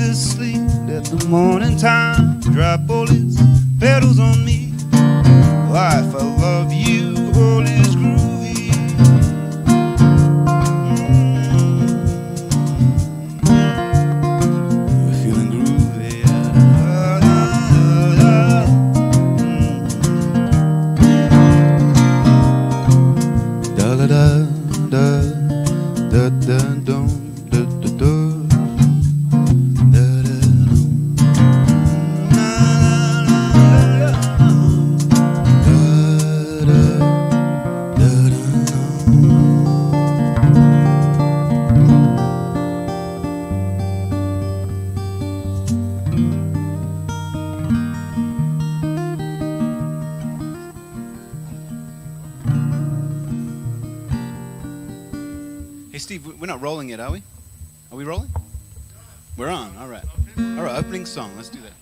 to sleep. Let the morning time drop all its petals on me. Life, I love you, all is groovy. We're feeling groovy. Da da da da da da dum da da da. Hey Steve, we're not rolling yet, are we? Are we rolling? We're on, all right. All right, opening song, let's do that.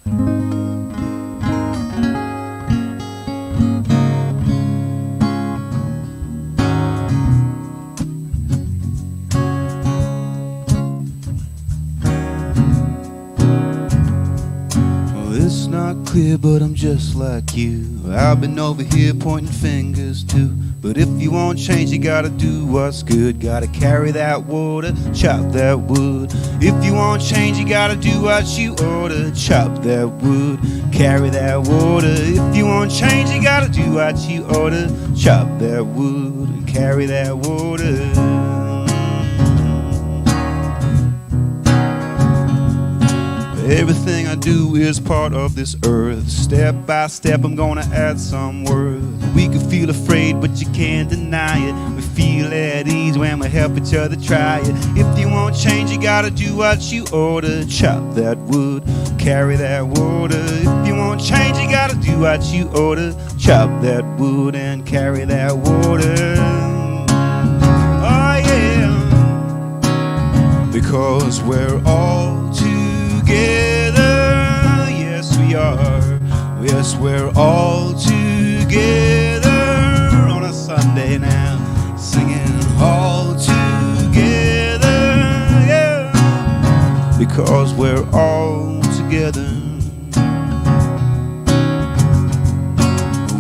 It's not clear, but I'm just like you. I've been over here pointing fingers too. But if you want change, you gotta do what's good. Gotta carry that water, chop that wood. If you want change, you gotta do what you order. Chop that wood, carry that water. If you want change, you gotta do what you order. Chop that wood and carry that water. Everything I do is part of this earth. Step by step I'm gonna add some worth. We can feel afraid but you can't deny it. We feel at ease when we help each other try it. If you want change you gotta do what you order. Chop that wood, carry that water. If you want change you gotta do what you order. Chop that wood and carry that water. Oh yeah. Because we're all together, yes we are. Yes, we're all together on a Sunday now, singing all together, yeah. Because we're all together.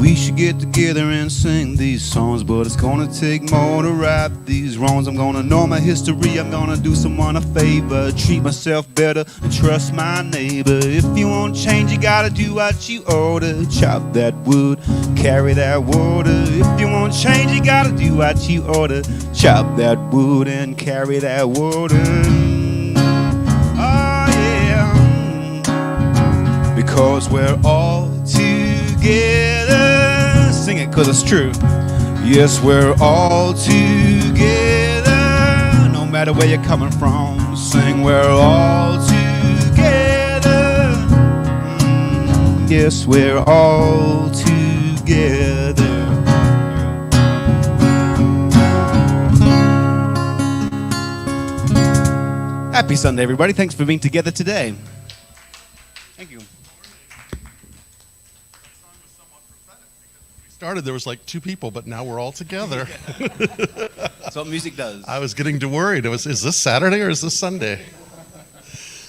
We should get together and sing these songs, but it's gonna take more to right these wrongs. I'm gonna know my history, I'm gonna do someone a favor, treat myself better and trust my neighbor. If you want change, you gotta do what you order. Chop that wood, carry that water. If you want change, you gotta do what you order. Chop that wood and carry that water. Oh yeah. Because we're all together. Sing it cause it's true. Yes, we're all together. No matter where you're coming from, sing we're all together. Yes, we're all together. Happy Sunday, everybody. Thanks for being together today. Thank you. Started, there was like two people, but now we're all together. That's what music does. I was getting worried. Is this Saturday or is this Sunday?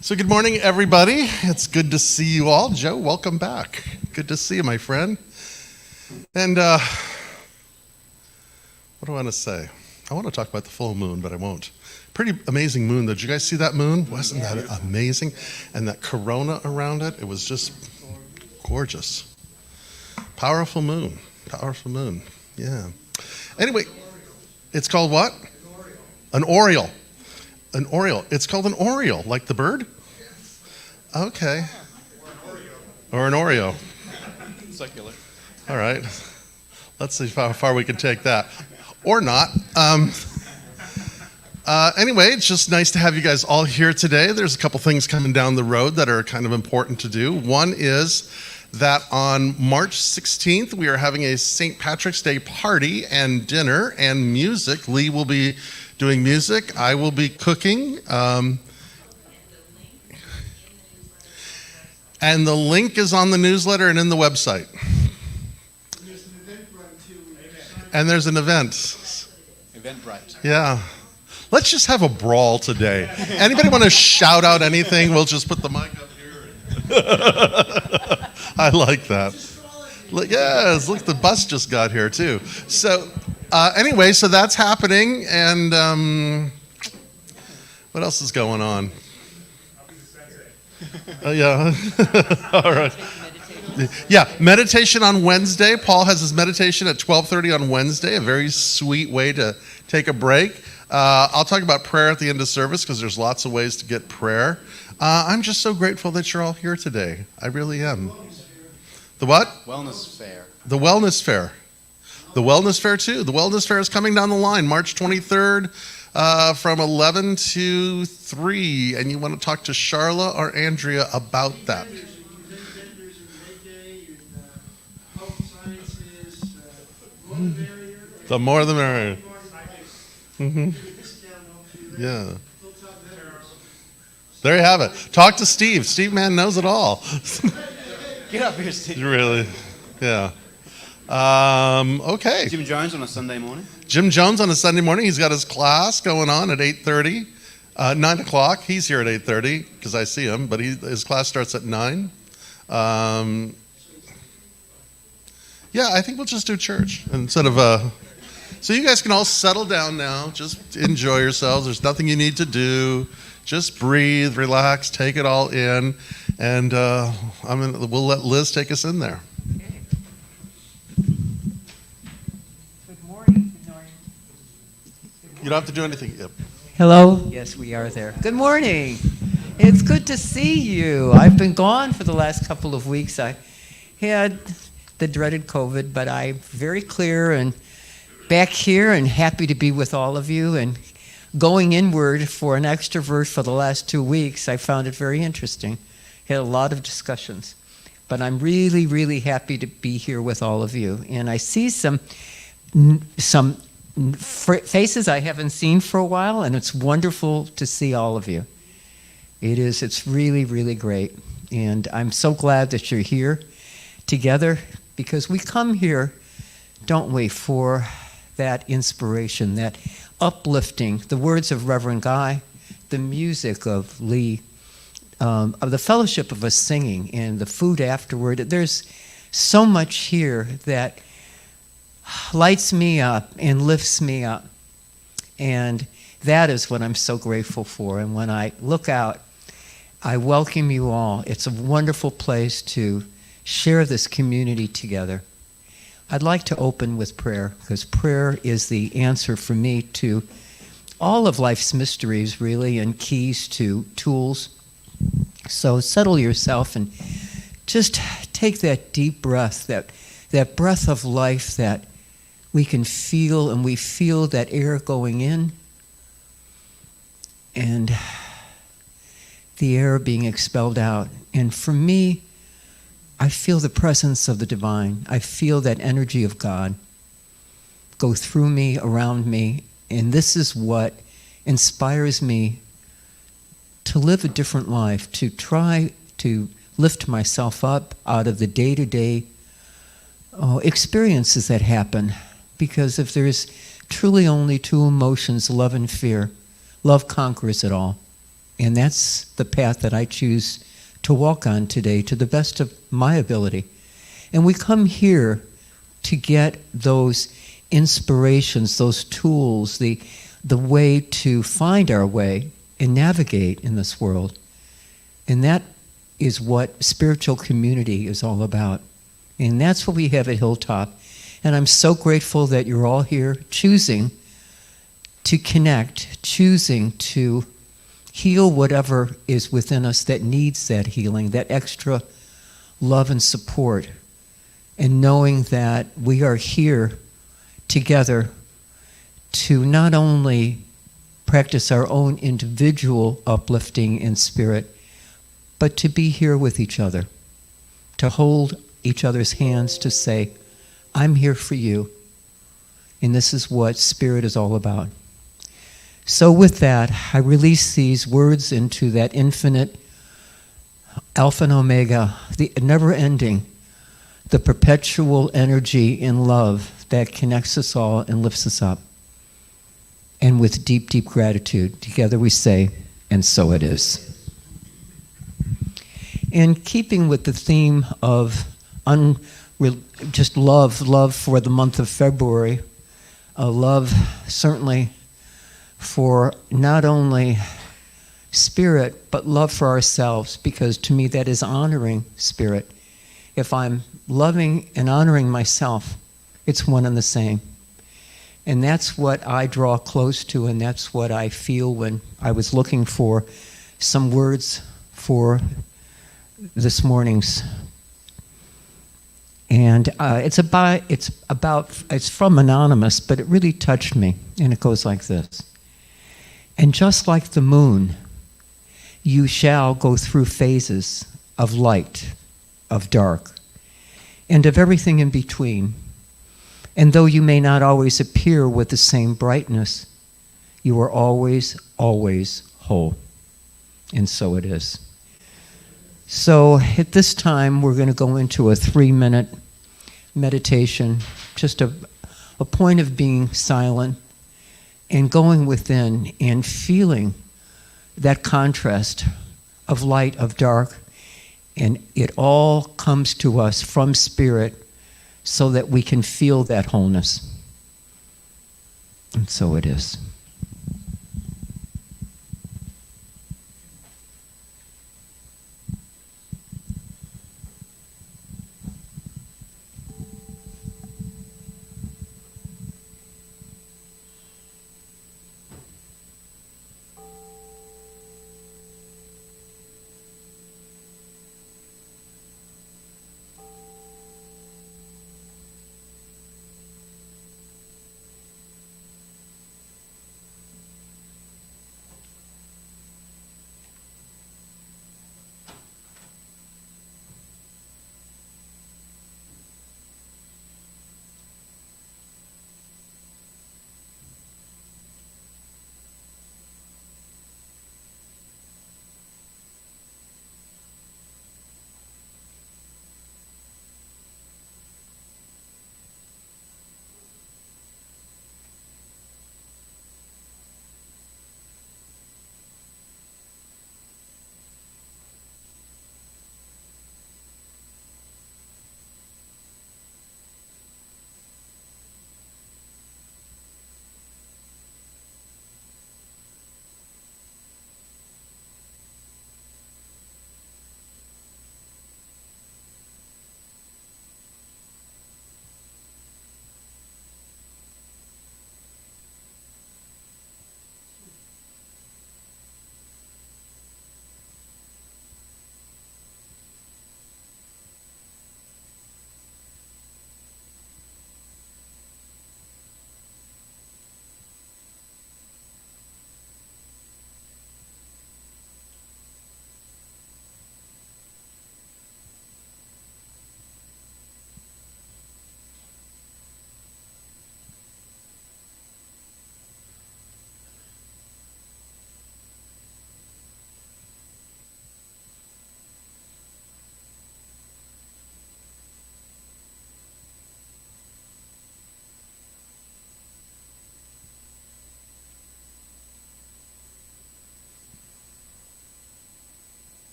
So good morning, everybody. It's good to see you all. Joe, welcome back. Good to see you, my friend. And what do I want to say? I want to talk about the full moon, but I won't. Pretty amazing moon, though. Did you guys see that moon? Wasn't that amazing? And that corona around it, it was just gorgeous. Powerful moon. Powerful moon. Yeah. Anyway, it's called what? An oriole. An oriole. It's called an oriole, like the bird? Okay. Or an Oreo. Circular. All right. Let's see how far we can take that. Or not. Anyway, it's just nice to have you guys all here today. There's a couple things coming down the road that are kind of important to do. One is that on March 16th, we are having a St. Patrick's Day party and dinner and music. Lee will be doing music. I will be cooking. And the link is on the newsletter and in the website. There's an event run too. And there's an event. Eventbrite. Yeah. Let's just have a brawl today. Anybody want to shout out anything? We'll just put the mic up here. I like that. Yes, look, the bus just got here too. So anyway, so that's happening, and what else is going on? Yeah. All right. Yeah, meditation on Wednesday. Paul has his meditation at 12:30 on Wednesday, a very sweet way to take a break. I'll talk about prayer at the end of service because there's lots of ways to get prayer. I'm just so grateful that you're all here today. I really am. The what? Wellness fair. The wellness fair. The wellness fair too. The wellness fair is coming down the line, March 23rd from 11 to 3. And you want to talk to Charla or Andrea about that. The more the merrier. Mm-hmm. Yeah. There you have it. Talk to Steve. Steve, man, knows it all. Get up here, Steve. Really? Yeah. Okay. Jim Jones on a Sunday morning. Jim Jones on a Sunday morning. He's got his class going on at 8:30. 9 o'clock. He's here at 8:30 because I see him, but his class starts at 9. Yeah, I think we'll just do church instead of so you guys can all settle down now. Just enjoy yourselves. There's nothing you need to do. Just breathe, relax, take it all in, and we'll let Liz take us in there. Good morning. Good morning. You don't have to do anything. Yep. Hello? Yes, we are there. Good morning. It's good to see you. I've been gone for the last couple of weeks. I had the dreaded COVID, but I'm very clear and back here and happy to be with all of you. And going inward for an extrovert for the last 2 weeks, I found it very interesting. Had a lot of discussions. But I'm really, really happy to be here with all of you. And I see some faces I haven't seen for a while, and it's wonderful to see all of you. It's really, really great. And I'm so glad that you're here together, because we come here, don't we, for that inspiration, that uplifting, the words of Reverend Guy, the music of Lee, of the fellowship of us singing, and the food afterward. There's so much here that lights me up and lifts me up. And that is what I'm so grateful for. And when I look out, I welcome you all. It's a wonderful place to share this community together. I'd like to open with prayer, because prayer is the answer for me to all of life's mysteries, really, and keys to tools. So settle yourself and just take that deep breath, that breath of life that we can feel, and we feel that air going in and the air being expelled out. And for me, I feel the presence of the divine. I feel that energy of God go through me, around me, and this is what inspires me to live a different life, to try to lift myself up out of the day-to-day experiences that happen. Because if there's truly only two emotions, love and fear, love conquers it all. And that's the path that I choose to walk on today to the best of my ability. And we come here to get those inspirations, those tools, the way to find our way and navigate in this world. And that is what spiritual community is all about. And that's what we have at Hilltop. And I'm so grateful that you're all here choosing to connect, choosing to heal whatever is within us that needs that healing, that extra love and support, and knowing that we are here together to not only practice our own individual uplifting in spirit, but to be here with each other, to hold each other's hands, to say, I'm here for you, and this is what spirit is all about. So with that, I release these words into that infinite Alpha and Omega, the never-ending, the perpetual energy in love that connects us all and lifts us up. and with deep, deep gratitude. Together we say, and so it is. In keeping with the theme of just love for the month of February, love certainly for not only Spirit, but love for ourselves, because to me that is honoring Spirit. If I'm loving and honoring myself, it's one and the same. And that's what I draw close to, and that's what I feel when I was looking for some words for this morning's. And it's from Anonymous, but it really touched me, and it goes like this. And just like the moon, you shall go through phases of light, of dark, and of everything in between. And though you may not always appear with the same brightness, you are always, always whole. And so it is. So at this time, we're going to go into a 3-minute meditation, just a point of being silent and going within and feeling that contrast of light, of dark, and it all comes to us from Spirit so that we can feel that wholeness. And so it is.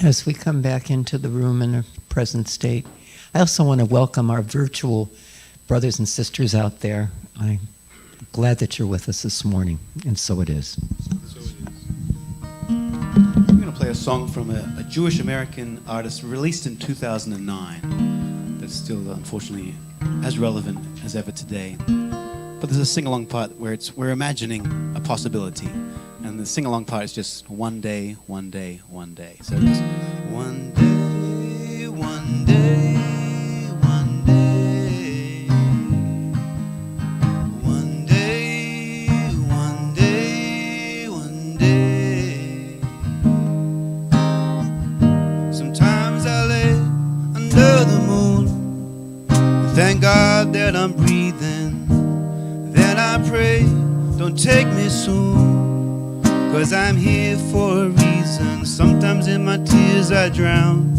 As we come back into the room in a present state, I also want to welcome our virtual brothers and sisters out there. I'm glad that you're with us this morning, and so it is. I'm going to play a song from a Jewish American artist released in 2009 that's still, unfortunately, as relevant as ever today. But there's a sing-along part where we're imagining a possibility. And the sing-along part is just one day, one day, one day. So it's one day, one day, one day. One day, one day, one day. Sometimes I lay under the moon. Thank God that I'm breathing. Then I pray, don't take me soon. 'Cause I'm here for a reason. Sometimes in my tears I drown,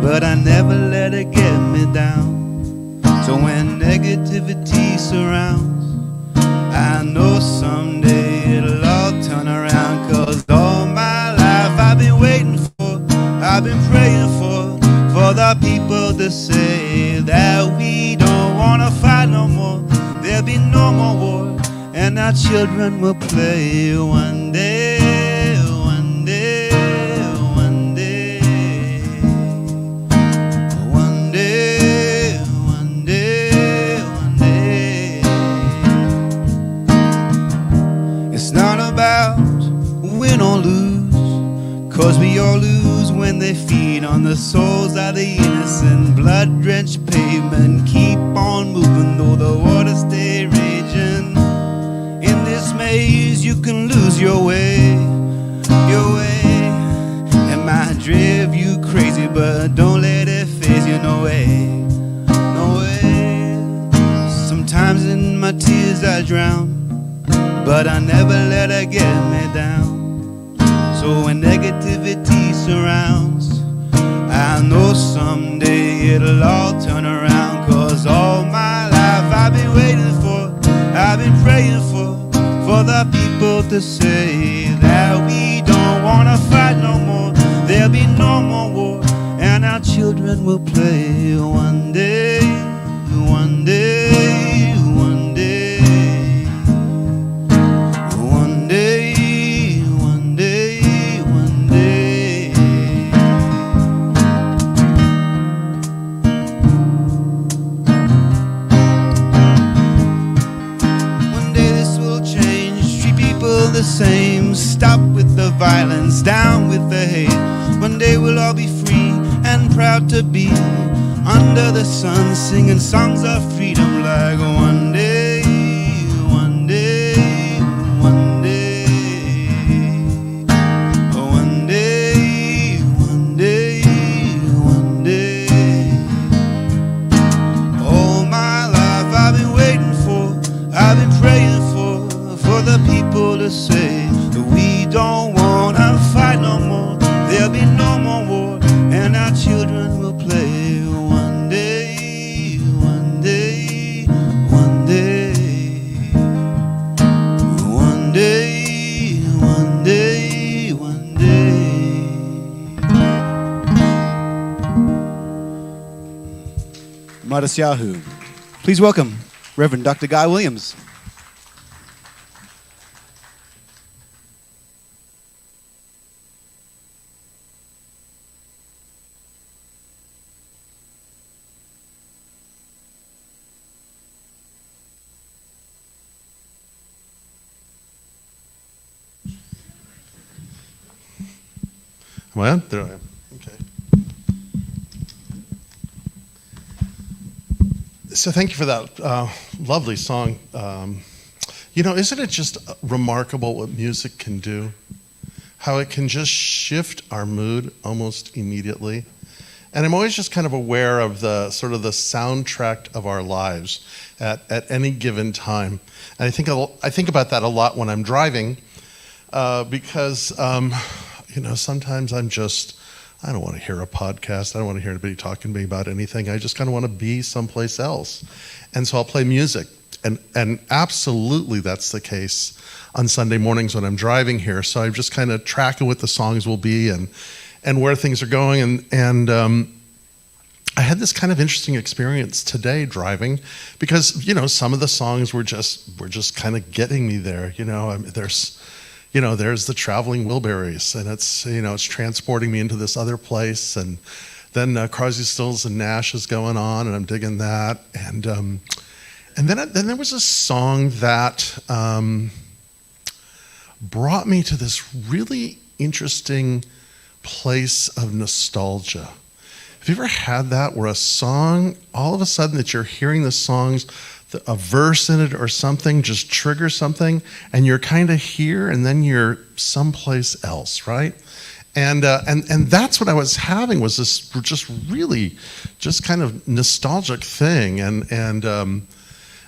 but I never let it get me down. So when negativity surrounds, I know someday it'll all turn around. 'Cause all my life I've been waiting for, I've been praying for the people to say that we don't wanna fight no more. There'll be no more war, and our children will play one day, one day, one day. One day, one day, one day. It's not about win or lose, 'cause we all lose when they feed on the souls of the innocent. Blood-drenched pavement, keep on moving though the water stay raging. In this maze you can lose your way, your way. It might drive you crazy, but don't let it faze you, no way, no way. Sometimes in my tears I drown, but I never let it get me down. So when negativity surrounds, I know someday it'll all turn around. 'Cause all my life I've been waiting for, I've been praying for the people to say that we don't wanna fight no more. There'll be no more war, and our children will play one day, one day, one day. One day, one day, one day. One day this will change, treat people the same. Stop with the violence, down with the hate. One day we'll all be free and proud to be under the sun, singing songs of freedom like one day, one day, one day. One day, one day, one day. All my life I've been waiting for, I've been praying for the people to say that we don't want to fight no more. There'll be no more war, and our children will play one day, one day, one day. One day, one day, one day. Modest Yahoo. Please welcome Reverend Dr. Guy Williams. Am I on? There I am. Okay. So thank you for that lovely song. Isn't it just remarkable what music can do? How it can just shift our mood almost immediately. And I'm always just kind of aware of the sort of the soundtrack of our lives at any given time. And I think about that a lot when I'm driving because sometimes I don't want to hear a podcast. I don't want to hear anybody talking to me about anything. I just kind of want to be someplace else. And so I'll play music. And absolutely that's the case on Sunday mornings when I'm driving here. So I'm just kind of tracking what the songs will be where things are going. And I had this kind of interesting experience today driving, because some of the songs were just kind of getting me there. There's the Traveling Wilburys, and it's transporting me into this other place, and then Crosby, Stills and Nash is going on, and I'm digging that, and then there was a song that brought me to this really interesting place of nostalgia. Have you ever had that, where a song, all of a sudden that you're hearing the songs, a verse in it or something just triggers something, and you're kind of here and then you're someplace else, right? And that's what I was having, was this just really just kind of nostalgic thing. And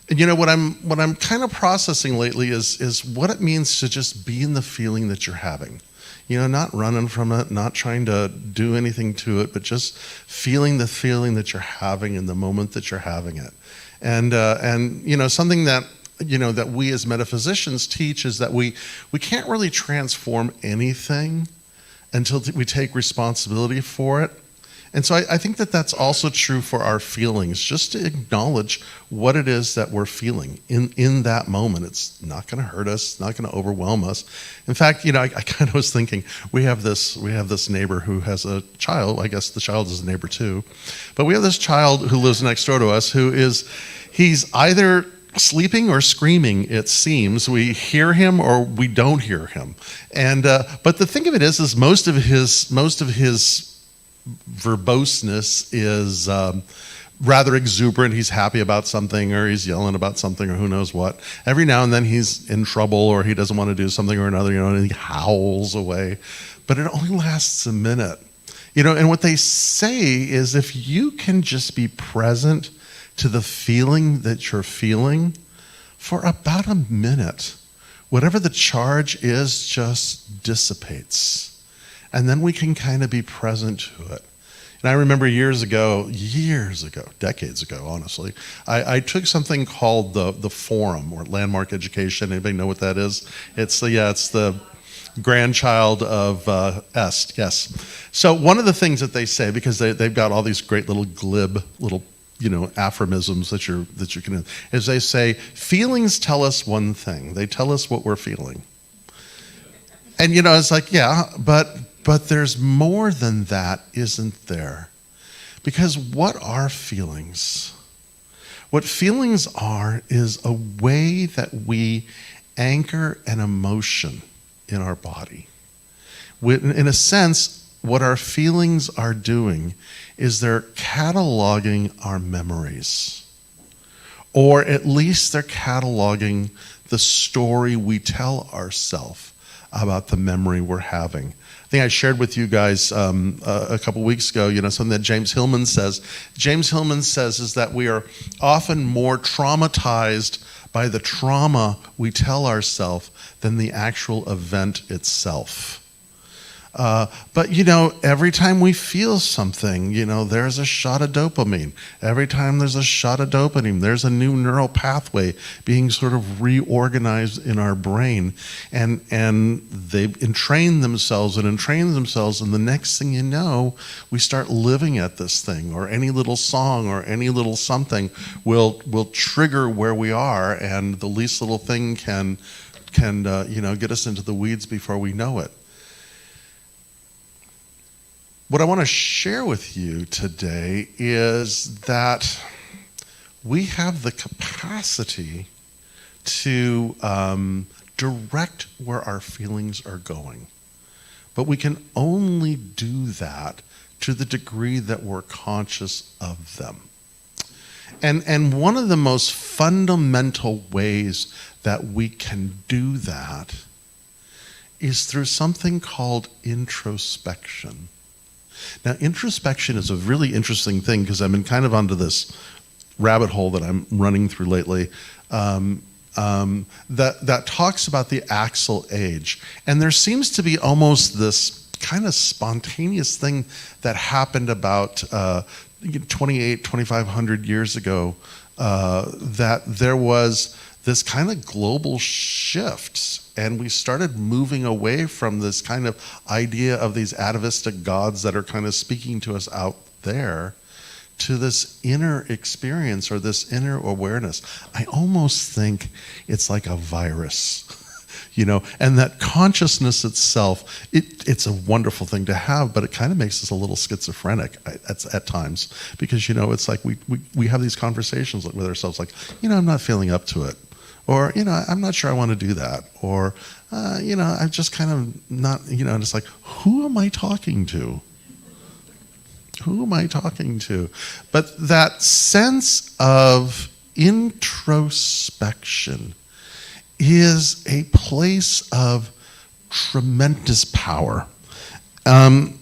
what I'm kind of processing lately is what it means to just be in the feeling that you're having. Not running from it, not trying to do anything to it, but just feeling the feeling that you're having in the moment that you're having it. And something that that we as metaphysicians teach is that we can't really transform anything until we take responsibility for it. And so I think that that's also true for our feelings, just to acknowledge what it is that we're feeling in that moment. It's not going to hurt us, not going to overwhelm us. In fact, I kind of was thinking, we have this neighbor who has a child. I guess the child is a neighbor too. But we have this child who lives next door to us he's either sleeping or screaming, it seems. We hear him or we don't hear him. And but the thing of it is most of his verboseness is rather exuberant. He's happy about something, or he's yelling about something, or who knows what. Every now and then he's in trouble, or he doesn't want to do something or another, and he howls away. But it only lasts a minute. And what they say is, if you can just be present to the feeling that you're feeling for about a minute, whatever the charge is just dissipates. And then we can kind of be present to it. And I remember years ago, decades ago, honestly, I took something called the Forum, or Landmark Education. Anybody know what that is? It's the grandchild of Est, yes. So one of the things that they say, because they've got all these great little glib little aphorisms that you can, is they say, feelings tell us one thing. They tell us what we're feeling. And it's like, yeah, but there's more than that, isn't there? Because what are feelings? What feelings are is a way that we anchor an emotion in our body. In a sense, what our feelings are doing is they're cataloging our memories. Or at least they're cataloging the story we tell ourselves about the memory we're having. I think I shared with you guys a couple weeks ago, something that James Hillman says. James Hillman says is that we are often more traumatized by the trauma we tell ourselves than the actual event itself. But every time we feel something, there's a shot of dopamine. Every time there's a shot of dopamine, there's a new neural pathway being sort of reorganized in our brain. And they've entrained themselves, and the next thing you know, we start living at this thing, or any little song or any little something will trigger where we are, and the least little thing can get us into the weeds before we know it. What I want to share with you today is that we have the capacity to direct where our feelings are going. But we can only do that to the degree that we're conscious of them. And one of the most fundamental ways that we can do that is through something called introspection. Now, introspection is a really interesting thing, because I've been kind of onto this rabbit hole that I'm running through lately that talks about the axle age. And there seems to be almost this kind of spontaneous thing that happened about 2,500 years ago, that there was this kind of global shift, and we started moving away from this kind of idea of these atavistic gods that are kind of speaking to us out there to this inner experience or this inner awareness. I almost think it's like a virus. And that consciousness itself, it's a wonderful thing to have, but it kind of makes us a little schizophrenic at times, because, it's like we have these conversations with ourselves like, I'm not feeling up to it, or, I'm not sure I want to do that, or, I'm just kind of not, and it's like, who am I talking to? Who am I talking to? But that sense of introspection is a place of tremendous power. And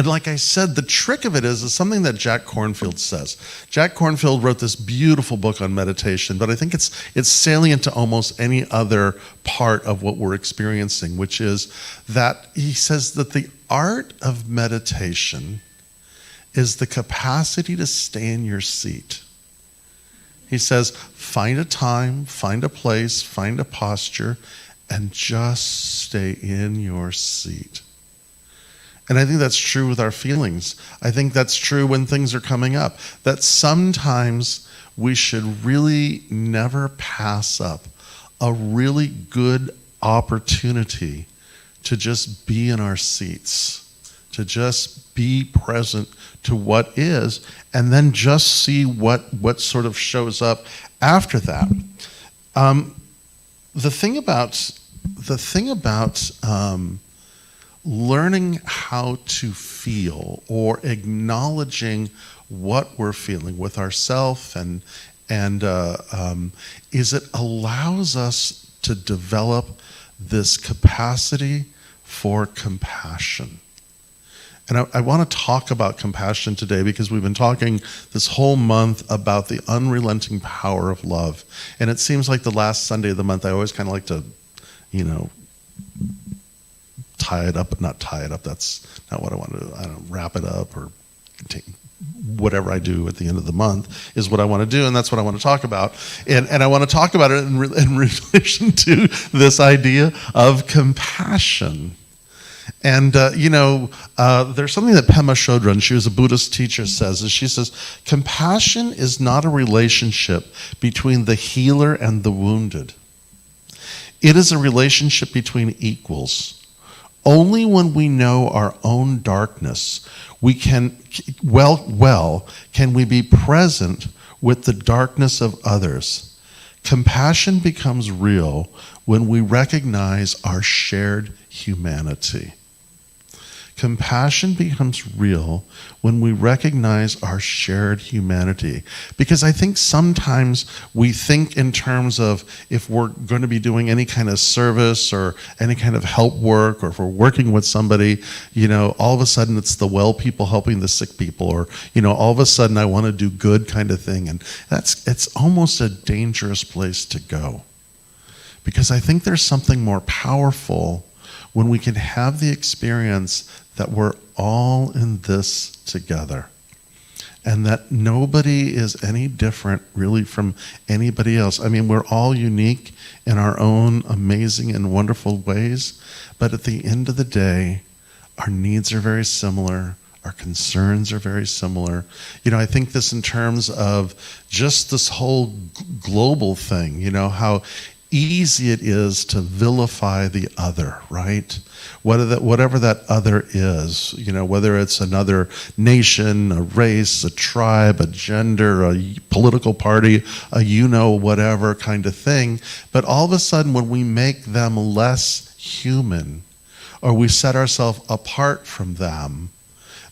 like I said, the trick of it is something that Jack Kornfield says. Jack Kornfield wrote this beautiful book on meditation, but I think it's salient to almost any other part of what we're experiencing, which is that he says that the art of meditation is the capacity to stay in your seat. He says, find a time, find a place, find a posture, and just stay in your seat. And I think that's true with our feelings. I think that's true when things are coming up. That sometimes we should really never pass up a really good opportunity to just be in our seats, to just be present to what is, and then just see what sort of shows up after that. The thing about learning how to feel, or acknowledging what we're feeling with ourselves, and is it allows us to develop this capacity for compassion. And I want to talk about compassion today, because we've been talking this whole month about the unrelenting power of love. And it seems like the last Sunday of the month, I always kind of like to, tie it up, but not tie it up. That's not what I want to do. I don't wrap it up, or whatever I do at the end of the month is what I want to do, and that's what I want to talk about. And I want to talk about it in relation to this idea of compassion. And, there's something that Pema Chodron, she was a Buddhist teacher, says, is she says, compassion is not a relationship between the healer and the wounded. It is a relationship between equals. Only when we know our own darkness, we can, can we be present with the darkness of others. Compassion becomes real when we recognize our shared humanity. Compassion becomes real when we recognize our shared humanity. Because I think sometimes we think in terms of, if we're going to be doing any kind of service or any kind of help work, or if we're working with somebody, all of a sudden it's the well people helping the sick people, or, all of a sudden I want to do good kind of thing. And it's almost a dangerous place to go. Because I think there's something more powerful when we can have the experience that we're all in this together, and that nobody is any different really from anybody else. I mean, we're all unique in our own amazing and wonderful ways, but at the end of the day, our needs are very similar. Our concerns are very similar. I think this in terms of just this whole global thing, how easy it is to vilify the other, right? Whatever that other is, whether it's another nation, a race, a tribe, a gender, a political party, a whatever kind of thing. But all of a sudden, when we make them less human, or we set ourselves apart from them,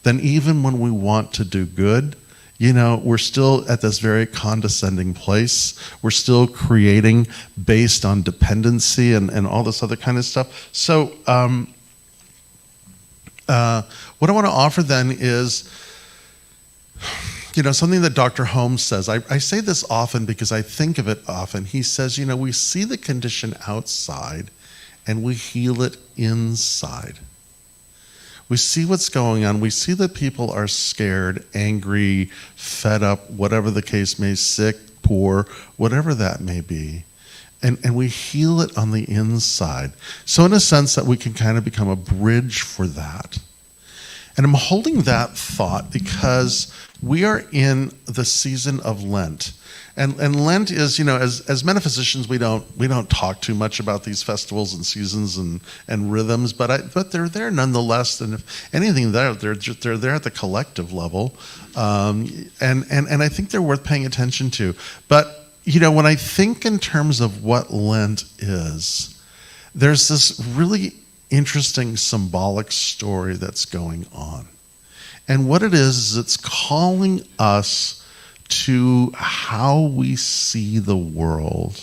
then even when we want to do good, we're still at this very condescending place. We're still creating based on dependency and all this other kind of stuff. So what I want to offer then is, something that Dr. Holmes says. I say this often because I think of it often. He says, we see the condition outside and we heal it inside. We see what's going on. We see that people are scared, angry, fed up, whatever the case may be, sick, poor, whatever that may be. And we heal it on the inside. So in a sense that we can kind of become a bridge for that. And I'm holding that thought because we are in the season of Lent. And Lent is, as metaphysicians, we don't talk too much about these festivals and seasons and rhythms, but they're there nonetheless. And if anything, they're there at the collective level, and I think they're worth paying attention to. But when I think in terms of what Lent is, there's this really interesting symbolic story that's going on, and what it is it's calling us to how we see the world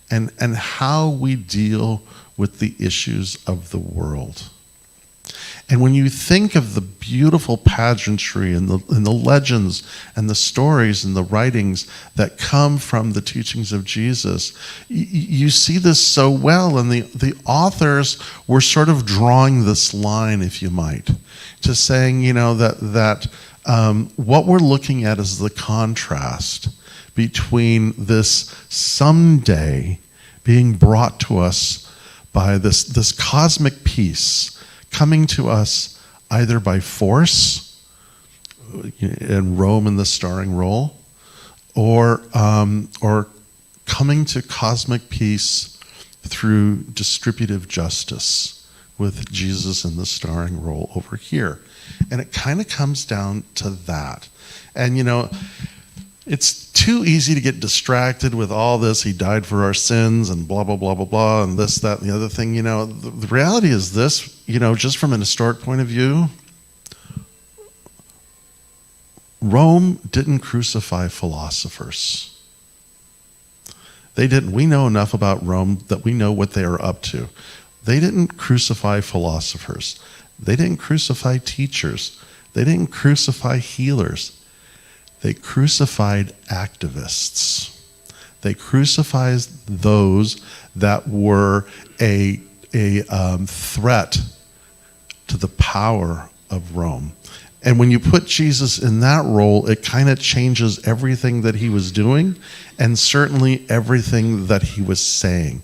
and how we deal with the issues of the world. And when you think of the beautiful pageantry and the legends and the stories and the writings that come from the teachings of Jesus, you see this so well. And the authors were sort of drawing this line, if you might, to saying, that what we're looking at is the contrast between this someday being brought to us by this cosmic peace coming to us either by force, in Rome in the starring role, or coming to cosmic peace through distributive justice with Jesus in the starring role over here. And it kind of comes down to that. And it's too easy to get distracted with all this. He died for our sins and blah, blah, blah, blah, blah, and this, that, and the other thing. The reality is this, just from an historic point of view, Rome didn't crucify philosophers. They didn't. We know enough about Rome that we know what they are up to. They didn't crucify philosophers. They didn't crucify teachers. They didn't crucify healers. They crucified activists. They crucified those that were a threat to the power of Rome. And when you put Jesus in that role, it kind of changes everything that he was doing and certainly everything that he was saying.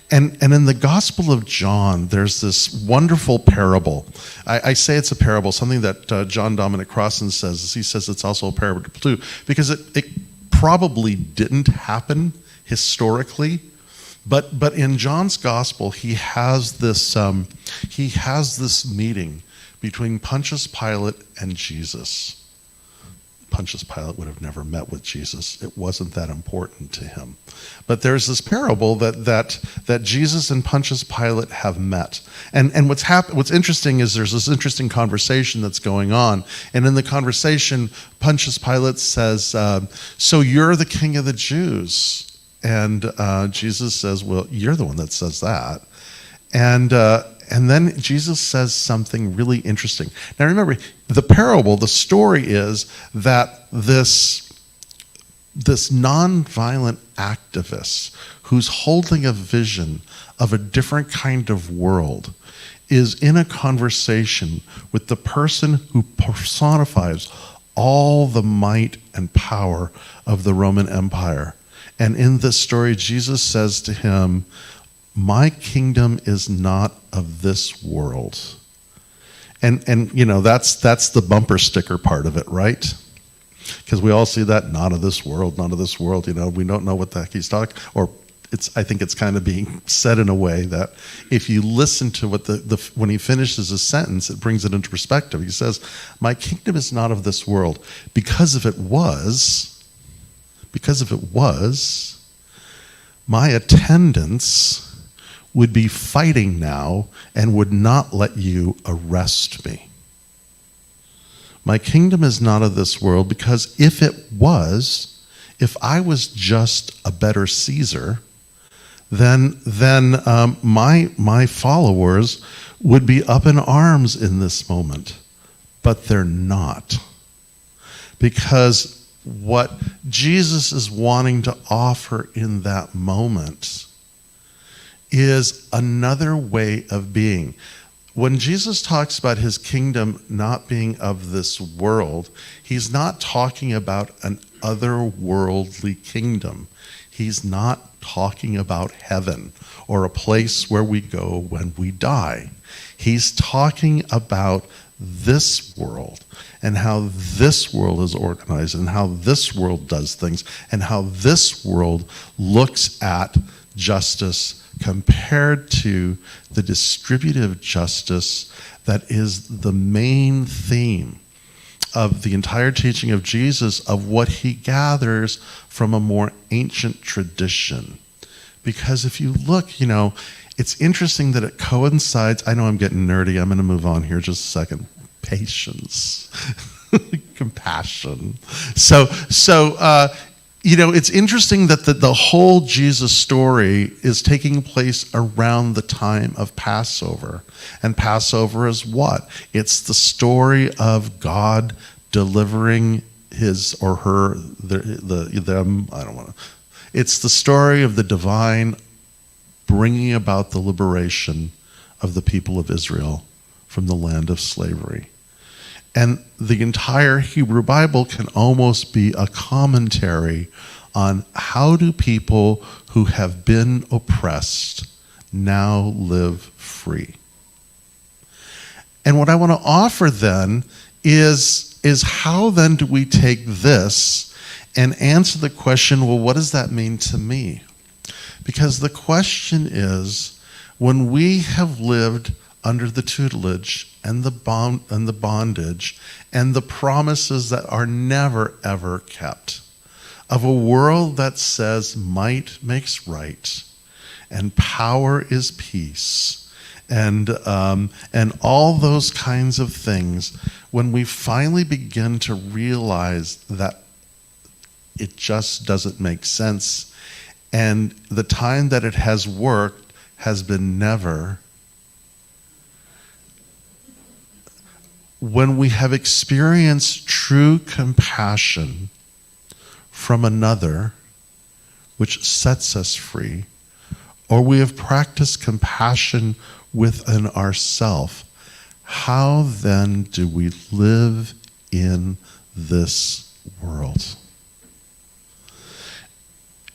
And in the Gospel of John, there's this wonderful parable. I say it's a parable, something that John Dominic Crossan says. He says it's also a parable too, because it probably didn't happen historically, but in John's Gospel, he has this meeting between Pontius Pilate and Jesus. Pontius Pilate would have never met with Jesus. It wasn't that important to him. But there's this parable that Jesus and Pontius Pilate have met. And what's interesting is there's this interesting conversation that's going on. And in the conversation, Pontius Pilate says, so you're the king of the Jews. And Jesus says, well, you're the one that says that. And then Jesus says something really interesting. Now remember, the parable, the story is that this nonviolent activist who's holding a vision of a different kind of world is in a conversation with the person who personifies all the might and power of the Roman Empire. And in this story, Jesus says to him, my kingdom is not of this world. And that's the bumper sticker part of it, right? Because we all see that, not of this world, not of this world. We don't know what the heck he's talking. Or I think it's kind of being said in a way that if you listen to what when he finishes his sentence, it brings it into perspective. He says, my kingdom is not of this world. Because if it was, my attendants would be fighting now and would not let you arrest me. My kingdom is not of this world, because if I was just a better Caesar, then my followers would be up in arms in this moment. But they're not. Because what Jesus is wanting to offer in that moment is another way of being. when Jesus talks about his kingdom not being of this world, he's not talking about an otherworldly kingdom. He's not talking about heaven or a place where we go when we die. He's talking about this world and how this world is organized and how this world does things and how this world looks at justice compared to the distributive justice that is the main theme of the entire teaching of Jesus, of what he gathers from a more ancient tradition. Because if you look, it's interesting that it coincides. I know I'm getting nerdy. I'm going to move on here just a second. Patience, compassion. It's interesting that the whole Jesus story is taking place around the time of Passover. And Passover is what? It's the story of God delivering his or her, them, I don't want to. It's the story of the divine bringing about the liberation of the people of Israel from the land of slavery. And the entire Hebrew Bible can almost be a commentary on how do people who have been oppressed now live free. And what I want to offer then is how then do we take this and answer the question, well, what does that mean to me? Because the question is, when we have lived under the tutelage and the bondage and the promises that are never ever kept of a world that says might makes right and power is peace and all those kinds of things, when we finally begin to realize that it just doesn't make sense and the time that it has worked has been never. When we have experienced true compassion from another, which sets us free, or we have practiced compassion within ourselves, how then do we live in this world?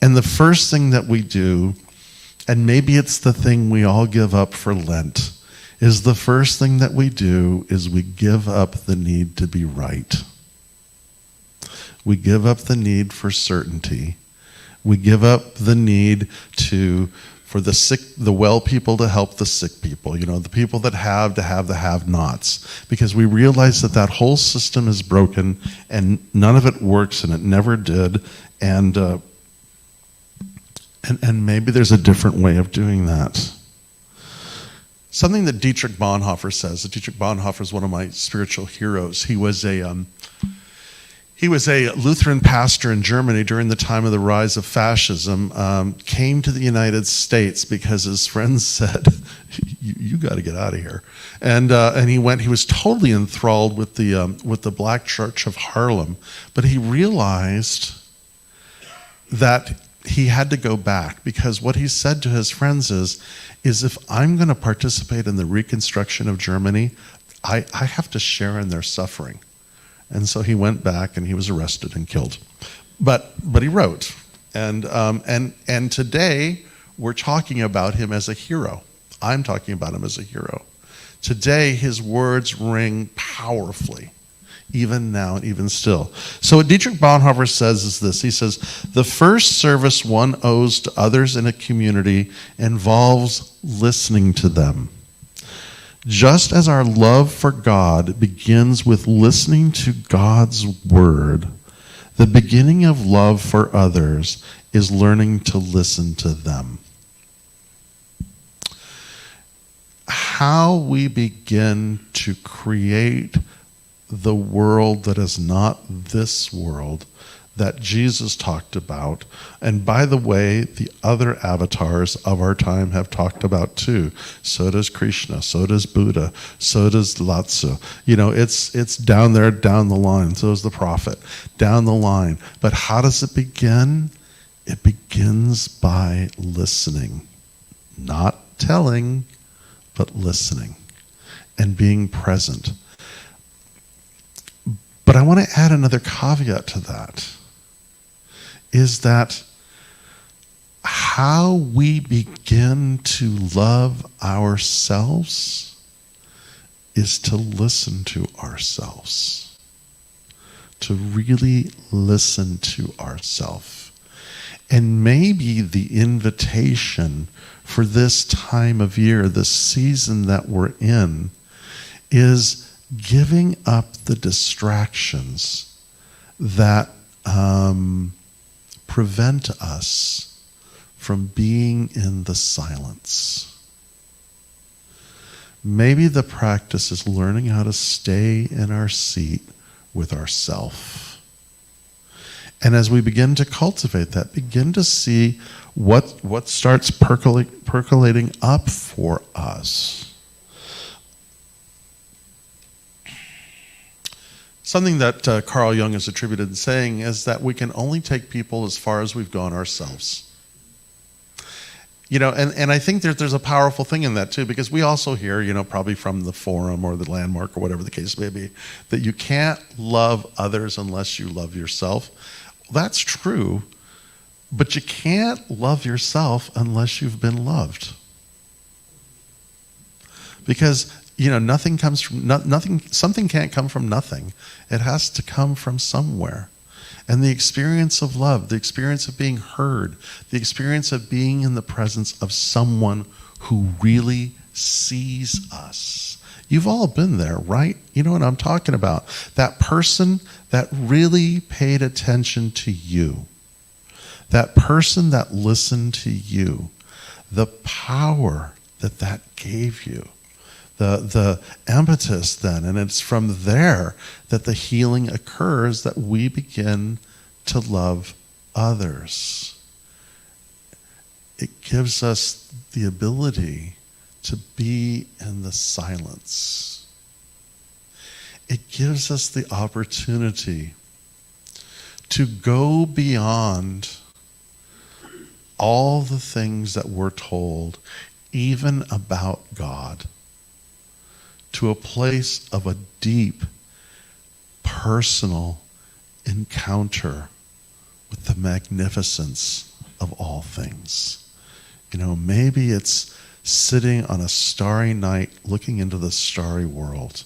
And the first thing that we do, and maybe it's the thing we all give up for Lent, is the first thing that we do is we give up the need to be right. We give up the need for certainty. We give up the need for the sick, the well people to help the sick people, the people that have to have the have-nots, because we realize that whole system is broken and none of it works and it never did, and maybe there's a different way of doing that. Something that Dietrich Bonhoeffer says. Dietrich Bonhoeffer is one of my spiritual heroes. He was a Lutheran pastor in Germany during the time of the rise of fascism. Came to the United States because his friends said, "You got to get out of here." And he went. He was totally enthralled with the Black Church of Harlem, but he realized that he had to go back, because what he said to his friends is if I'm going to participate in the reconstruction of Germany, I have to share in their suffering. And so he went back and he was arrested and killed. But he wrote. And today we're talking about him as a hero. I'm talking about him as a hero. Today his words ring powerfully, even now and even still. So what Dietrich Bonhoeffer says is this. He says, the first service one owes to others in a community involves listening to them. Just as our love for God begins with listening to God's word, the beginning of love for others is learning to listen to them. How we begin to create the world that is not this world that Jesus talked about, and by the way, the other avatars of our time have talked about too. So does Krishna, so does Buddha, so does Lao-Tzu. It's down there, down the line. So is the prophet, down the line. But how does it begin? It begins by listening, not telling, but listening. and being present. But I want to add another caveat to that, is that how we begin to love ourselves is to listen to ourselves, to really listen to ourselves. And maybe the invitation for this time of year, this season that we're in, is giving up the distractions that prevent us from being in the silence. Maybe the practice is learning how to stay in our seat with ourself. And as we begin to cultivate that, begin to see what starts percolating up for us. Something that Carl Jung is attributed to saying is that we can only take people as far as we've gone ourselves. You know, and I think there's a powerful thing in that too, because we also hear, you know, probably from the forum or the landmark or whatever the case may be, that you can't love others unless you love yourself. Well, that's true, but you can't love yourself unless you've been loved. Because, you know, nothing comes from nothing. Something can't come from nothing. It has to come from somewhere. And the experience of love, the experience of being heard, the experience of being in the presence of someone who really sees us. You've all been there, right? You know what I'm talking about. That person that really paid attention to you. That person that listened to you. The power that gave you. The impetus then, and it's from there that the healing occurs, that we begin to love others. It gives us the ability to be in the silence. It gives us the opportunity to go beyond all the things that we're told, even about God, to a place of a deep, personal encounter with the magnificence of all things. You know, maybe it's sitting on a starry night looking into the starry world.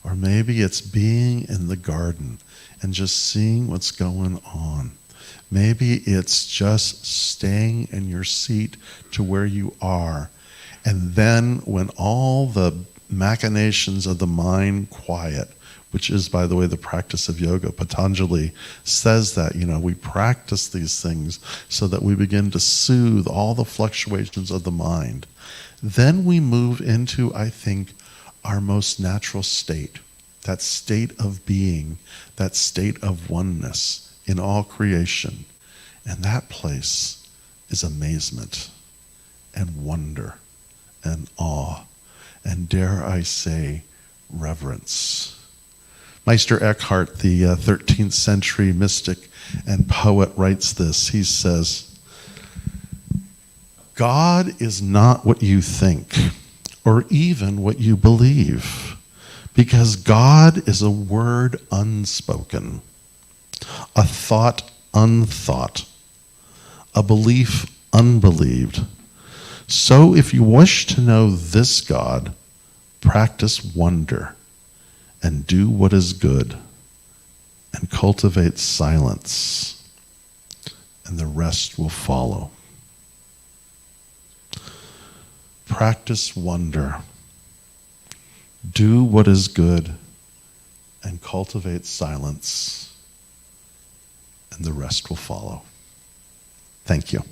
Or maybe it's being in the garden and just seeing what's going on. Maybe it's just staying in your seat to where you are. And then when all the machinations of the mind quiet, which is, by the way, the practice of yoga. Patanjali says that, you know, we practice these things so that we begin to soothe all the fluctuations of the mind. Then we move into, I think, our most natural state, that state of being, that state of oneness in all creation. And that place is amazement and wonder and awe. And dare I say, reverence. Meister Eckhart, the 13th century mystic and poet, writes this. He says, God is not what you think, or even what you believe, because God is a word unspoken, a thought unthought, a belief unbelieved. So if you wish to know this God, practice wonder and do what is good and cultivate silence, and the rest will follow. Practice wonder, do what is good and cultivate silence, and the rest will follow. Thank you.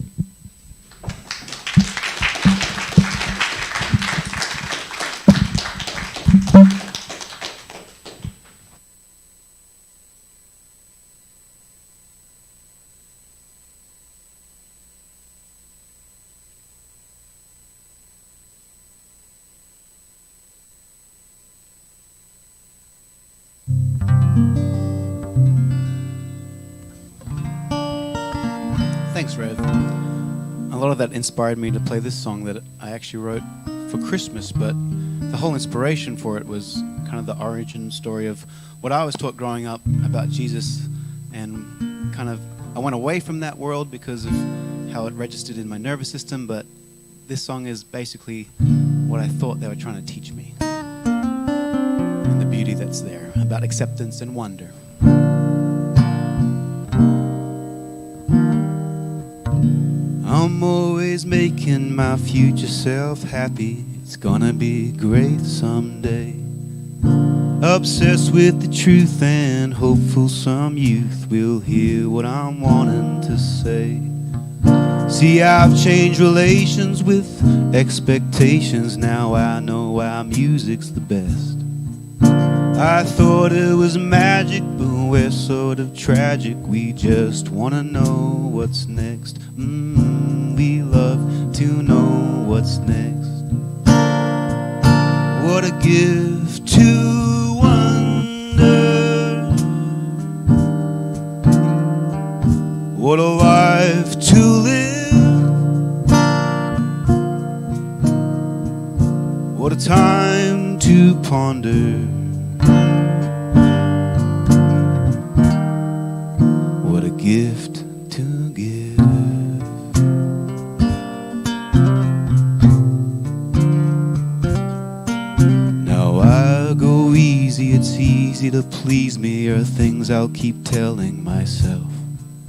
Thanks, Rev. A lot of that inspired me to play this song that I actually wrote for Christmas, but the whole inspiration for it was kind of the origin story of what I was taught growing up about Jesus, and kind of I went away from that world because of how it registered in my nervous system, but this song is basically what I thought they were trying to teach me, and the beauty that's there about acceptance and wonder. I'm always making my future self happy. It's gonna be great someday. Obsessed with the truth and hopeful some youth will hear what I'm wanting to say. See, I've changed relations with expectations. Now I know why music's the best. I thought it was magic, but we're sort of tragic. We just wanna know what's next. We love to know what's next. What a gift to wonder. What a life to live. What a time to ponder. What a gift to give. Now I go easy, it's easy to please me, are things I'll keep telling myself.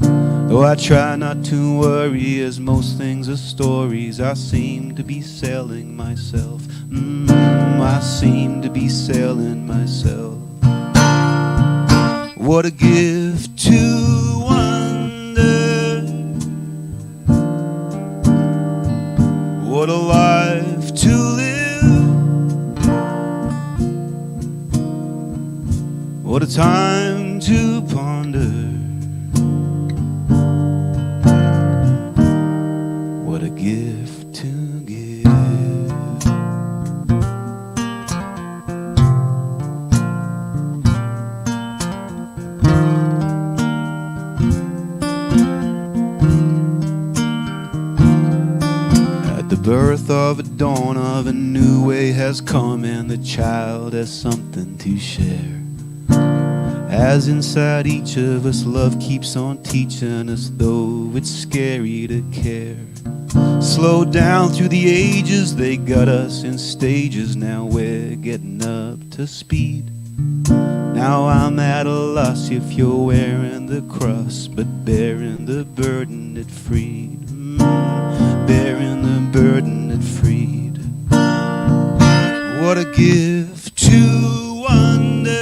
Though I try not to worry, as most things are stories, I seem to be selling myself. I seem to be selling myself. What a gift to wonder. What a life to live. What a time to ponder. What a gift to give. At the birth of a dawn of a new way has come, and the child has something to share. As inside each of us, love keeps on teaching us, though it's scary to care. Slow down through the ages, they got us in stages. Now we're getting up to speed. Now I'm at a loss if you're wearing the cross, but bearing the burden it freed. Bearing the burden it freed. What a gift to wonder.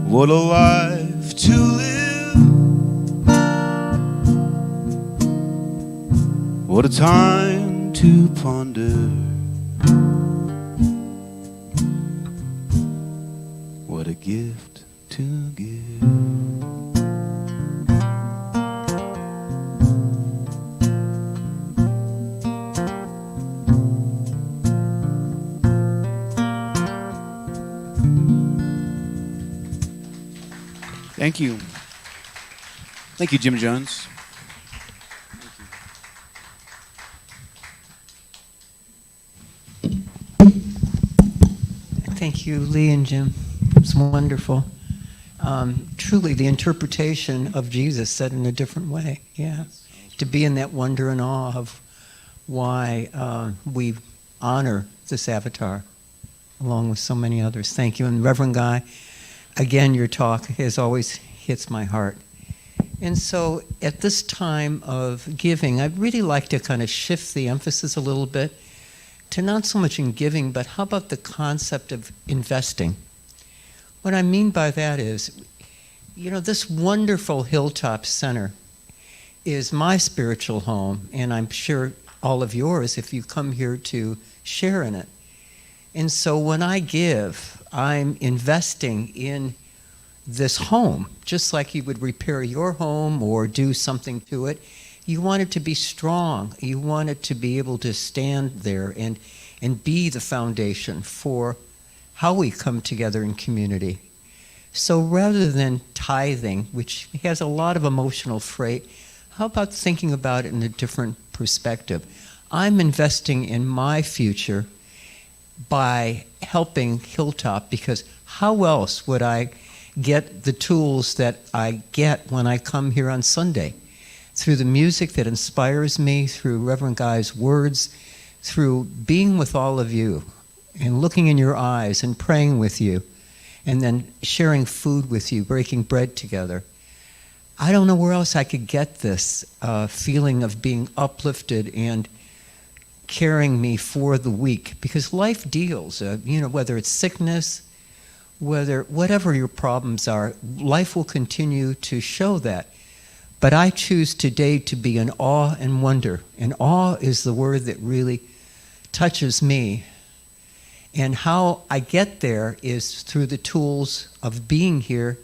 What a life to live. What a time to ponder. What a gift to give. Thank you. Thank you, Jim Jones. Thank you, Lee and Jim. It's wonderful. Truly, the interpretation of Jesus said in a different way. Yeah, to be in that wonder and awe of why we honor this avatar, along with so many others. Thank you, and Reverend Guy. Again, your talk has always hits my heart. And so at this time of giving, I'd really like to kind of shift the emphasis a little bit to not so much in giving, but how about the concept of investing? What I mean by that is, this wonderful Hilltop Center is my spiritual home, and I'm sure all of yours if you come here to share in it. And so when I give, I'm investing in this home, just like you would repair your home or do something to it. You want it to be strong. You want it to be able to stand there and be the foundation for how we come together in community. So rather than tithing, which has a lot of emotional freight, how about thinking about it in a different perspective? I'm investing in my future by helping Hilltop, because how else would I get the tools that I get when I come here on Sunday? Through the music that inspires me, through Reverend Guy's words, through being with all of you and looking in your eyes and praying with you, and then sharing food with you, breaking bread together. I don't know where else I could get this feeling of being uplifted and carrying me for the week, because life deals, whether it's sickness, whatever your problems are, life will continue to show that. But I choose today to be in awe and wonder. And awe is the word that really touches me. And how I get there is through the tools of being here,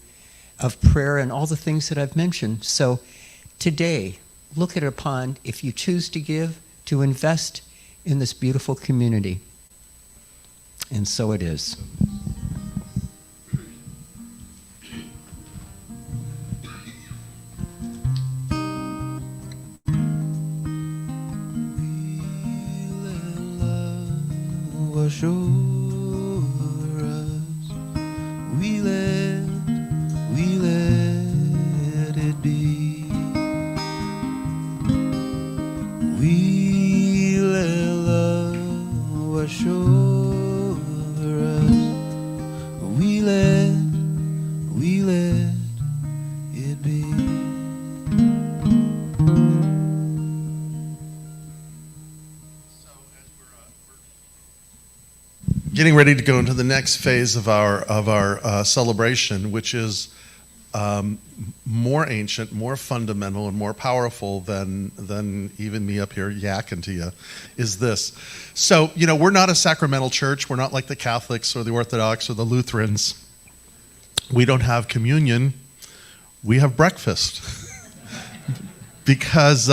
of prayer, and all the things that I've mentioned. So today, look at it upon, if you choose to give, to invest in this beautiful community. And so it is. Wash over us. We let it be. We let love wash over us. We let it be. Getting ready to go into the next phase of our celebration, which is more ancient, more fundamental, and more powerful than even me up here yakking to you, is this. So, we're not a sacramental church. We're not like the Catholics or the Orthodox or the Lutherans. We don't have communion. We have breakfast. Because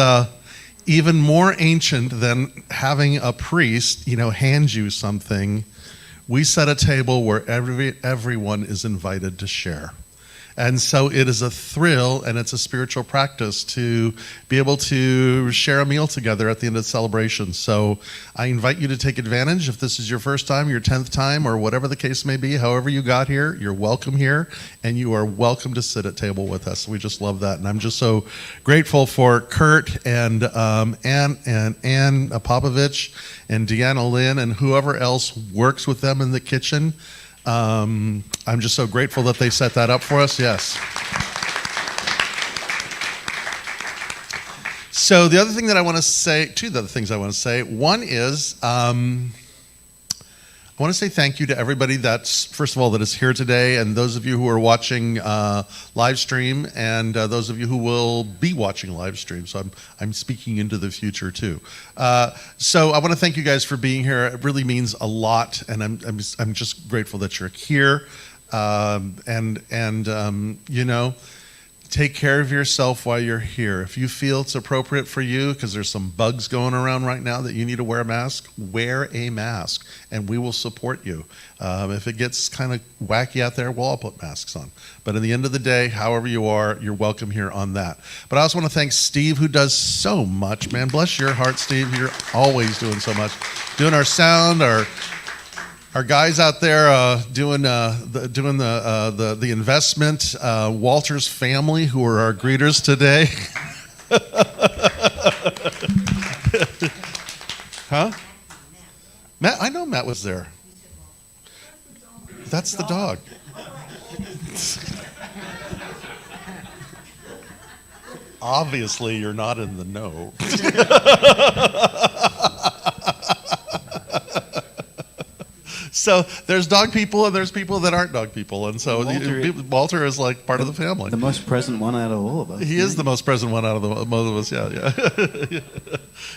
even more ancient than having a priest, hand you something, we set a table where everyone is invited to share. And so it is a thrill and it's a spiritual practice to be able to share a meal together at the end of the celebration. So I invite you to take advantage. If this is your first time, your 10th time, or whatever the case may be, however you got here, you're welcome here, and you are welcome to sit at table with us. We just love that. And I'm just so grateful for Kurt and Ann Popovich and Deanna Lynn and whoever else works with them in the kitchen. I'm just so grateful that they set that up for us. Yes. So the other thing that I want to say, two other things I want to say. One is, I want to say thank you to everybody that's, first of all, that is here today, and those of you who are watching live stream, and those of you who will be watching live stream. So I'm speaking into the future too. So I want to thank you guys for being here. It really means a lot, and I'm just grateful that you're here. Take care of yourself while you're here. If you feel it's appropriate for you, because there's some bugs going around right now that you need to wear a mask, wear a mask, and we will support you. If it gets kind of wacky out there, we'll all put masks on. But in the end of the day, however you are, you're welcome here on that. But I also want to thank Steve, who does so much. Man, bless your heart, Steve. You're always doing so much. Doing our sound, our guys out there doing the investment, Walter's family, who are our greeters today. Huh? Matt, I know Matt was there. That's the dog. Obviously, you're not in the know. So there's dog people and there's people that aren't dog people. And so Walter is like part of the family. The most present one out of all of us. He is the most present one out of the most of us, yeah.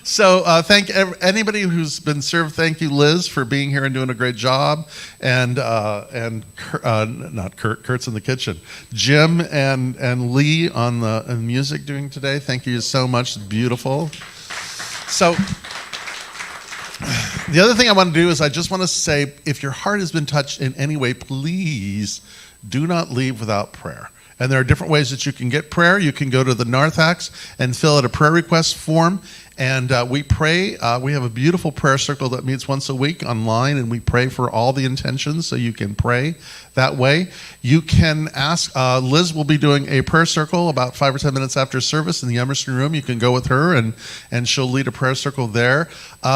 So thank anybody who's been served. Thank you, Liz, for being here and doing a great job. And not Kurt, Kurt's in the kitchen. Jim and Lee on the music doing today. Thank you so much. It's beautiful. So the other thing I want to do is I just want to say, if your heart has been touched in any way, please do not leave without prayer. And there are different ways that you can get prayer. You can go to the Narthex and fill out a prayer request form. And we pray. We have a beautiful prayer circle that meets once a week online, and we pray for all the intentions, so you can pray that way. You can ask, Liz will be doing a prayer circle about 5 or 10 minutes after service in the Emerson room. You can go with her, and she'll lead a prayer circle there.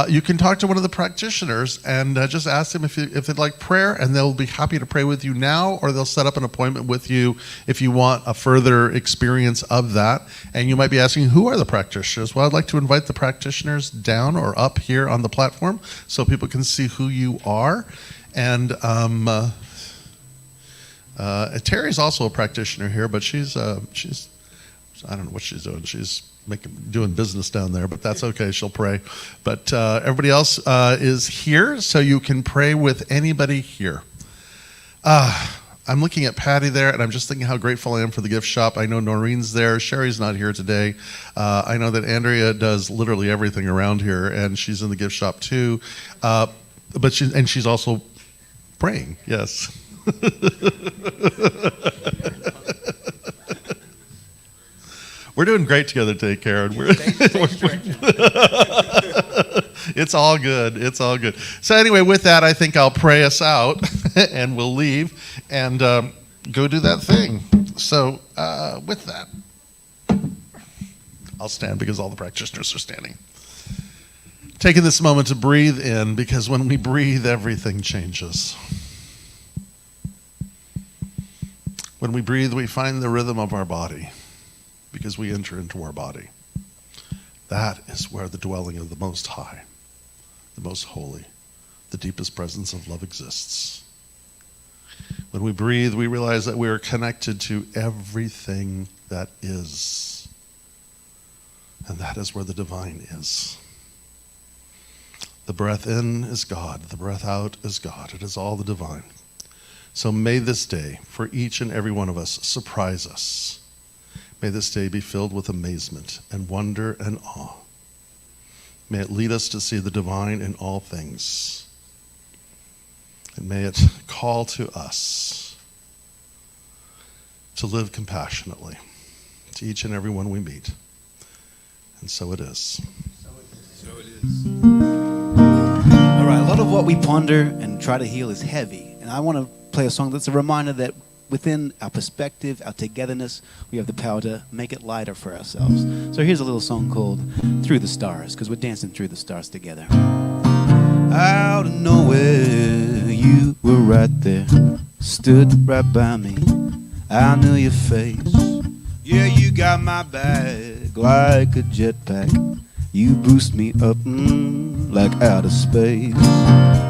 You can talk to one of the practitioners and just ask them if they'd like prayer, and they'll be happy to pray with you now, or they'll set up an appointment with you if you want a further experience of that. And you might be asking, who are the practitioners? Well, I'd like to invite the practitioners down or up here on the platform so people can see who you are. And Terry's also a practitioner here, but she's I don't know what she's doing. She's doing business down there, but that's okay. She'll pray. But everybody else is here, so you can pray with anybody here. I'm looking at Patty there, and I'm just thinking how grateful I am for the gift shop. I know Noreen's there. Sherry's not here today. I know that Andrea does literally everything around here, and she's in the gift shop too. But she's also praying. Yes. We're doing great together today, Karen. It's all good. It's all good. So anyway, with that, I think I'll pray us out, and we'll leave and go do that thing. So with that, I'll stand because all the practitioners are standing. Taking this moment to breathe in, because when we breathe, everything changes. When we breathe, we find the rhythm of our body, because we enter into our body. That is where the dwelling of the Most High, the Most Holy, the deepest presence of love exists. When we breathe, we realize that we are connected to everything that is. And that is where the divine is. The breath in is God. The breath out is God. It is all the divine. So may this day, for each and every one of us, surprise us. May this day be filled with amazement and wonder and awe. May it lead us to see the divine in all things. And may it call to us to live compassionately to each and every one we meet. And so it is. So it is. All right, a lot of what we ponder and try to heal is heavy. And I want to play a song that's a reminder that within our perspective, our togetherness, we have the power to make it lighter for ourselves. So here's a little song called Through the Stars, because we're dancing through the stars together. Out of nowhere, you were right there, stood right by me. I knew your face. Yeah, you got my bag like a jetpack. You boost me up like outer space.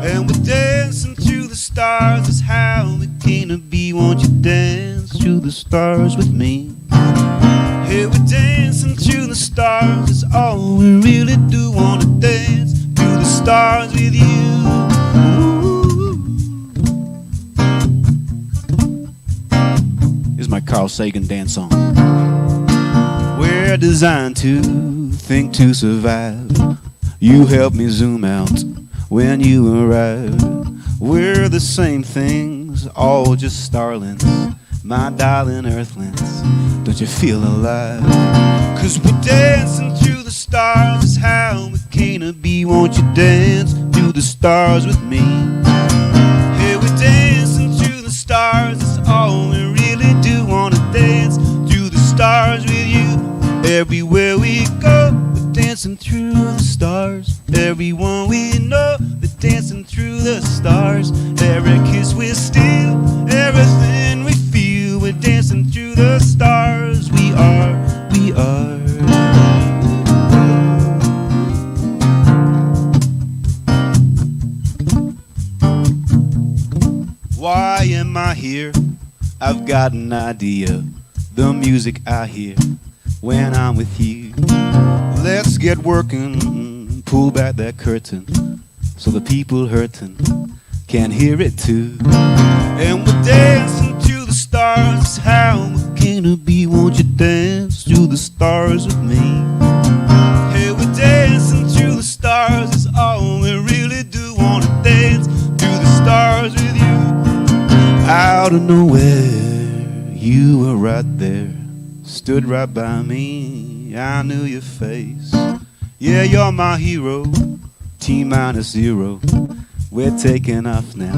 And we're dancing through the stars, that's how it came to be. Won't you dance through the stars with me? Hey, we're dancing through the stars, that's all we really do. Wanna dance through the stars with you. Here's my Carl Sagan dance song. We're designed to think to survive. You help me zoom out when you arrive. We're the same things, all just starlings, my darling earthlings. Don't you feel alive? 'Cause we're dancing through the stars, that's how it came to be. Won't you dance through the stars with me? Hey, we're dancing through the stars, that's all we really do. Wanna dance through the stars with you. Everywhere we go, we're dancing through the stars. Everyone we know, they're dancing through the stars. Every kiss we steal, everything we feel, we're dancing through the stars. We are. Why am I here? I've got an idea. The music I hear when I'm with you. Let's get working, pull back that curtain so the people hurting can hear it too. And we're dancing to the stars, it's how it came to be. Won't you dance to the stars with me? Hey, we're dancing to the stars, it's all we really do. Wanna dance to the stars with you. Out of nowhere, You were right there, stood right by me. I knew your face. Yeah, you're my hero. T-0. We're taking off now,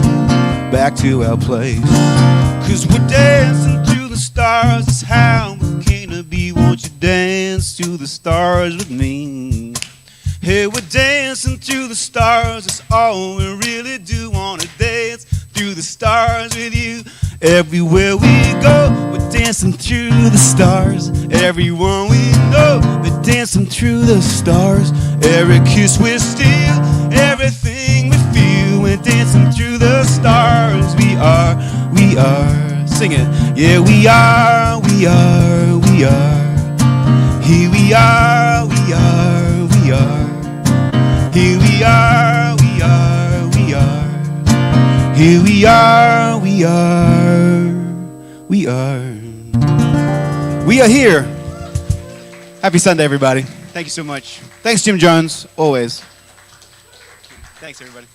back to our place. 'Cause we're dancing to the stars. It's how we came to be. Won't you dance to the stars with me? Hey, we're dancing to the stars. That's all we really do. Wanna dance through the stars with you. Everywhere we go, we're dancing through the stars. Everyone we know, we're dancing through the stars. Every kiss we steal, everything we feel, we're dancing through the stars. We are, sing it. Yeah, we are. Here we are. Here we are. Here we are. We are here. Happy Sunday, everybody. Thank you so much. Thanks, Jim Jones, always. Thanks, everybody.